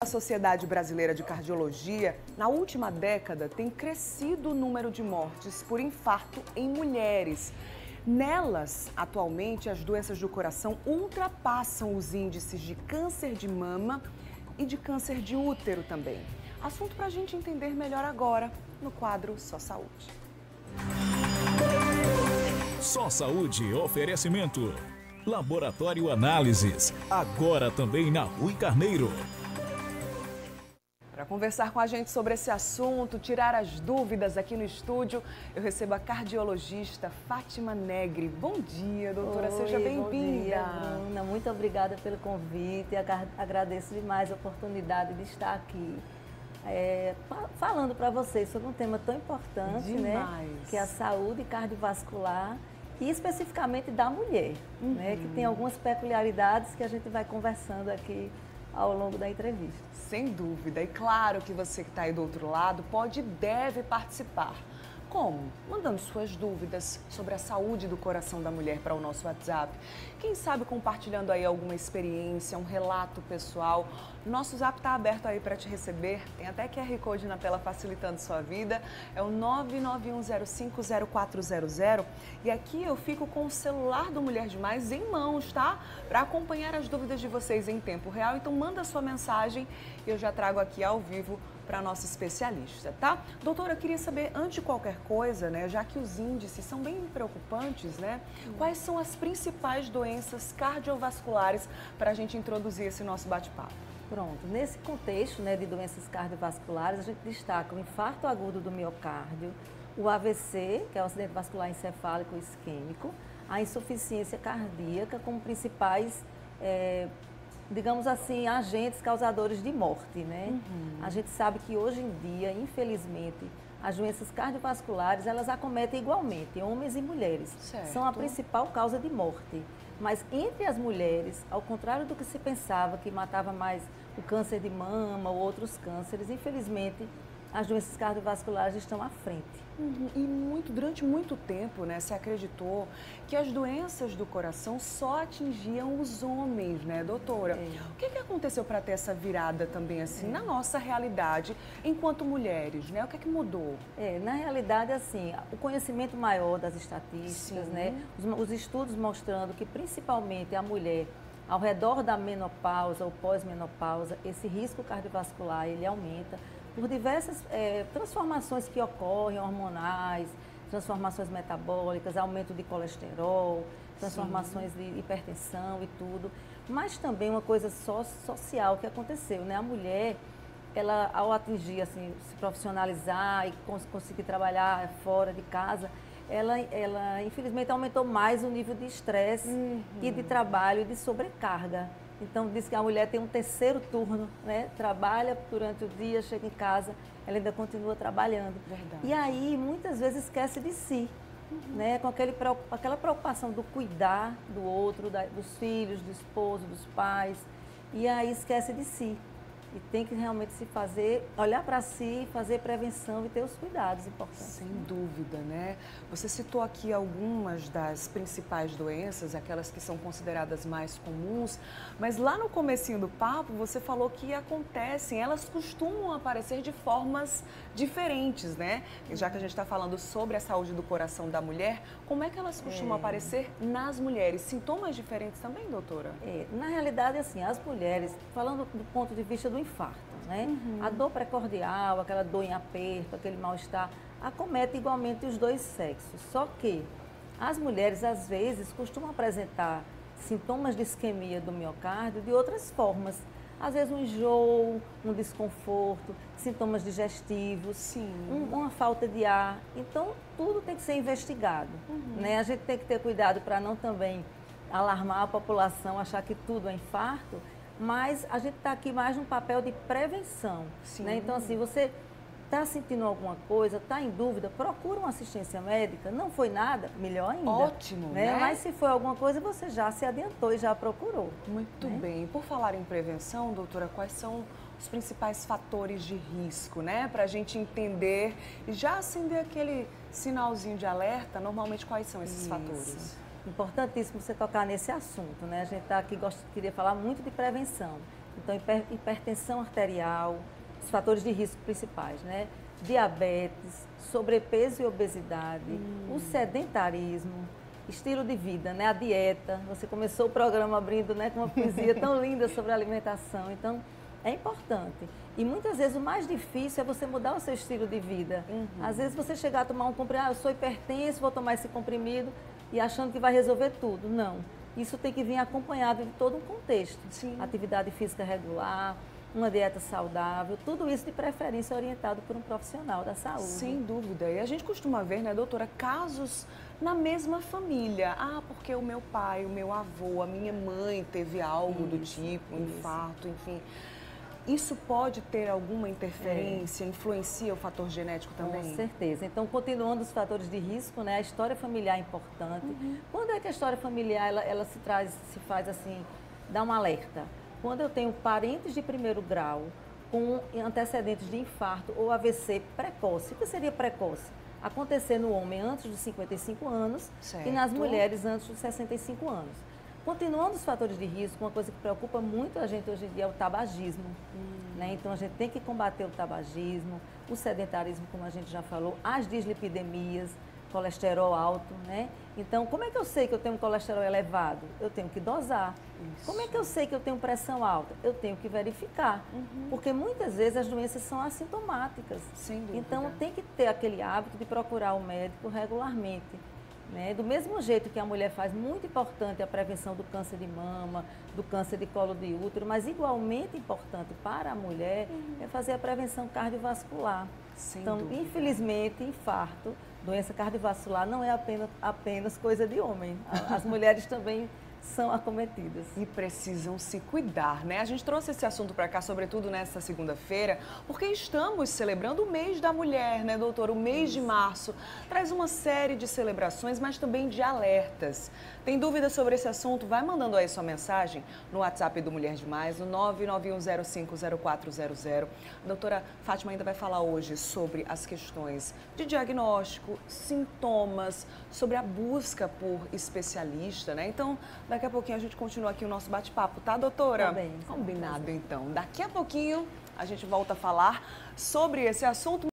Sociedade Brasileira de Cardiologia, na última década tem crescido o número de mortes por infarto em mulheres. Nelas, atualmente, as doenças do coração ultrapassam os índices de câncer de mama e de câncer de útero também. Assunto para a gente entender melhor agora no quadro Só Saúde. Só Saúde, oferecimento. Laboratório Análises, agora também na Rui Carneiro. Para conversar com a gente sobre esse assunto, tirar as dúvidas aqui no estúdio, eu recebo a cardiologista Fátima Negri. Bom dia, doutora, seja bem-vinda. Bom dia, Bruna. Muito obrigada pelo convite. Agradeço demais a oportunidade de estar aqui falando para vocês sobre um tema tão importante, né? Que é a saúde cardiovascular e especificamente da mulher, né? Que tem algumas peculiaridades que a gente vai conversando aqui ao longo da entrevista. Sem dúvida. E claro que você que está aí do outro lado pode e deve participar. Como? Mandando suas dúvidas sobre a saúde do coração da mulher para o nosso WhatsApp. Quem sabe compartilhando aí alguma experiência, um relato pessoal. Nosso Zap está aberto aí para te receber. Tem até QR Code na tela facilitando sua vida. É o 991050400. E aqui eu fico com o celular do Mulher Demais em mãos, tá? Para acompanhar as dúvidas de vocês em tempo real. Então manda sua mensagem e eu já trago aqui ao vivo para a nossa especialista, tá? Doutora, eu queria saber, antes de qualquer coisa, né, já que os índices são bem preocupantes, né, quais são as principais doenças cardiovasculares para a gente introduzir esse nosso bate-papo? Pronto, nesse contexto, né, de doenças cardiovasculares, a gente destaca o infarto agudo do miocárdio, o AVC, que é o acidente vascular encefálico isquêmico, a insuficiência cardíaca como principais digamos assim, agentes causadores de morte, né? A gente sabe que hoje em dia, infelizmente, as doenças cardiovasculares, elas acometem igualmente, homens e mulheres. Certo. São a principal causa de morte. Mas entre as mulheres, ao contrário do que se pensava, que matava mais o câncer de mama ou outros cânceres, infelizmente, as doenças cardiovasculares estão à frente. E durante muito tempo, né, se acreditou que as doenças do coração só atingiam os homens, né, doutora? O que aconteceu para ter essa virada também, assim, na nossa realidade, enquanto mulheres, né? O que mudou? Na realidade, assim, o conhecimento maior das estatísticas, né, os estudos mostrando que principalmente a mulher, ao redor da menopausa ou pós-menopausa, esse risco cardiovascular, ele aumenta por diversas transformações que ocorrem, hormonais, transformações metabólicas, aumento de colesterol, transformações de hipertensão e tudo. Mas também uma coisa social que aconteceu, né? A mulher, ela, ao atingir, assim, se profissionalizar e conseguir trabalhar fora de casa, ela infelizmente aumentou mais o nível de estresse e de trabalho e de sobrecarga. Então, diz que a mulher tem um terceiro turno, né? Trabalha durante o dia, chega em casa, ela ainda continua trabalhando. Verdade. E aí, muitas vezes, esquece de si, né? Com aquela preocupação do cuidar do outro, dos filhos, do esposo, dos pais. E aí, esquece de si. E tem que realmente olhar para si, fazer prevenção e ter os cuidados importantes. Sem dúvida, né? Você citou aqui algumas das principais doenças, aquelas que são consideradas mais comuns, mas lá no comecinho do papo você falou que acontecem, elas costumam aparecer de formas diferentes, né? Já que a gente está falando sobre a saúde do coração da mulher, como é que elas costumam aparecer nas mulheres? Sintomas diferentes também, doutora? Na realidade, assim, as mulheres, falando do ponto de vista do infarto, né? A dor precordial, aquela dor em aperto, aquele mal-estar, acomete igualmente os dois sexos. Só que as mulheres, às vezes, costumam apresentar sintomas de isquemia do miocárdio de outras formas. Às vezes um enjoo, um desconforto, sintomas digestivos, uma falta de ar. Então, tudo tem que ser investigado, né? A gente tem que ter cuidado para não também alarmar a população, achar que tudo é infarto, mas a gente está aqui mais num papel de prevenção, né? Então, assim, você está sentindo alguma coisa, está em dúvida, procura uma assistência médica, não foi nada, melhor ainda. Ótimo, né? Mas se foi alguma coisa, você já se adiantou e já procurou. Muito bem. Por falar em prevenção, doutora, quais são os principais fatores de risco, né? Para a gente entender e já acender aquele sinalzinho de alerta, normalmente quais são esses fatores? Importantíssimo você tocar nesse assunto, né? A gente está aqui, queria falar muito de prevenção. Então, hipertensão arterial, os fatores de risco principais, né? Diabetes, sobrepeso e obesidade, o sedentarismo, estilo de vida, né? A dieta. Você começou o programa abrindo, né, com uma poesia tão linda sobre a alimentação. Então, é importante. E muitas vezes o mais difícil é você mudar o seu estilo de vida. Às vezes você chegar a tomar um comprimido, eu sou hipertenso, vou tomar esse comprimido e achando que vai resolver tudo. Não. Isso tem que vir acompanhado de todo um contexto. Sim. Atividade física regular, uma dieta saudável, tudo isso de preferência orientado por um profissional da saúde. Sem dúvida. E a gente costuma ver, né, doutora, casos na mesma família. Ah, porque o meu pai, o meu avô, a minha mãe teve algo do tipo, um infarto, enfim. Isso pode ter alguma interferência, influencia o fator genético também? Com certeza. Então, continuando os fatores de risco, né, a história familiar é importante. Quando é que a história familiar ela se faz assim, dá um alerta? Quando eu tenho parentes de primeiro grau com antecedentes de infarto ou AVC precoce. O que seria precoce? Acontecer no homem antes dos 55 anos e nas mulheres antes dos 65 anos. Continuando os fatores de risco, uma coisa que preocupa muito a gente hoje em dia é o tabagismo. Né? Então, a gente tem que combater o tabagismo, o sedentarismo, como a gente já falou, as dislipidemias, colesterol alto, né? Então, como é que eu sei que eu tenho um colesterol elevado? Eu tenho que dosar. Como é que eu sei que eu tenho pressão alta? Eu tenho que verificar. Porque muitas vezes as doenças são assintomáticas. Sem dúvida. Então, tem que ter aquele hábito de procurar o médico regularmente. Né? Do mesmo jeito que a mulher faz, muito importante a prevenção do câncer de mama, do câncer de colo de útero, mas igualmente importante para a mulher é fazer a prevenção cardiovascular. Sem então, dúvida. Infelizmente, infarto, doença cardiovascular não é apenas coisa de homem. As mulheres também são acometidas. E precisam se cuidar, né? A gente trouxe esse assunto para cá, sobretudo nesta segunda-feira, porque estamos celebrando o mês da mulher, né, doutora? O mês de março traz uma série de celebrações, mas também de alertas. Tem dúvida sobre esse assunto? Vai mandando aí sua mensagem no WhatsApp do Mulher Demais, no 991050400. A doutora Fátima ainda vai falar hoje sobre as questões de diagnóstico, sintomas, sobre a busca por especialista, né? Então, daqui a pouquinho a gente continua aqui o nosso bate-papo, tá, doutora? Tá bem. Combinado, então. Daqui a pouquinho a gente volta a falar sobre esse assunto.